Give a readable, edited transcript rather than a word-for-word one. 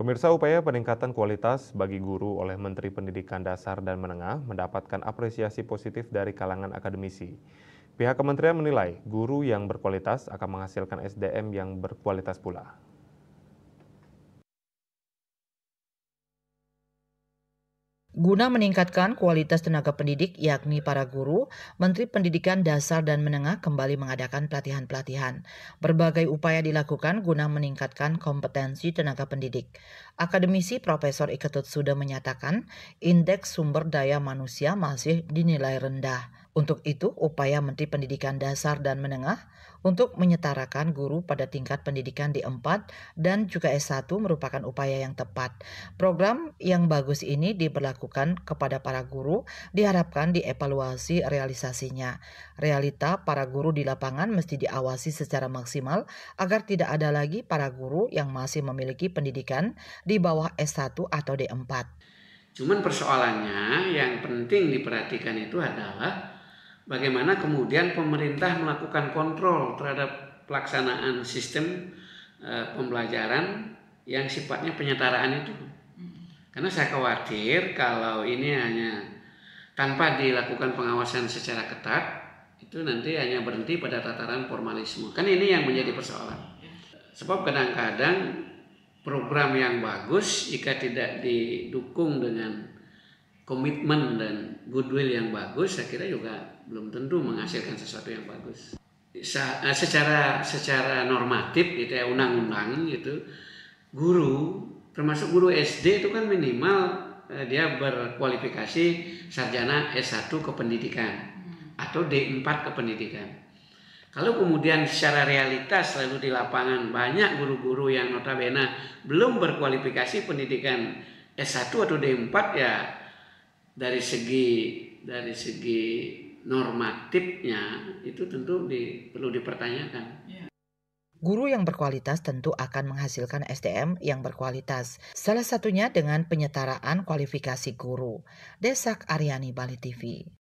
Pemirsa, upaya peningkatan kualitas bagi guru oleh Menteri Pendidikan Dasar dan Menengah mendapatkan apresiasi positif dari kalangan akademisi. Pihak kementerian menilai guru yang berkualitas akan menghasilkan SDM yang berkualitas pula. Guna meningkatkan kualitas tenaga pendidik yakni para guru, Menteri Pendidikan Dasar dan Menengah kembali mengadakan pelatihan-pelatihan. Berbagai upaya dilakukan guna meningkatkan kompetensi tenaga pendidik. Akademisi Profesor Iketut Suda menyatakan, indeks sumber daya manusia masih dinilai rendah. Untuk itu, upaya Menteri Pendidikan Dasar dan Menengah untuk menyetarakan guru pada tingkat pendidikan D4 dan juga S1 merupakan upaya yang tepat. Program yang bagus ini diberlakukan kepada para guru, diharapkan dievaluasi realisasinya. Realita para guru di lapangan mesti diawasi secara maksimal agar tidak ada lagi para guru yang masih memiliki pendidikan di bawah S1 atau D4. Cuman persoalannya yang penting diperhatikan itu adalah bagaimana kemudian pemerintah melakukan kontrol terhadap pelaksanaan sistem pembelajaran yang sifatnya penyetaraan itu. Karena saya khawatir kalau ini hanya tanpa dilakukan pengawasan secara ketat, itu nanti hanya berhenti pada tataran formalisme. Kan ini yang menjadi persoalan. Sebab kadang-kadang program yang bagus jika tidak didukung dengan komitmen dan goodwill yang bagus, saya kira juga belum tentu menghasilkan sesuatu yang bagus. Secara normatif gitu ya, undang-undang gitu, guru termasuk guru SD itu kan minimal dia berkualifikasi sarjana S1 kependidikan atau D4 kependidikan. Kalau kemudian secara realitas lalu di lapangan banyak guru-guru yang notabene belum berkualifikasi pendidikan S1 atau D4, ya dari segi normatifnya itu tentu perlu dipertanyakan. Guru yang berkualitas tentu akan menghasilkan SDM yang berkualitas. Salah satunya dengan penyetaraan kualifikasi guru. Desak Aryani, Bali TV.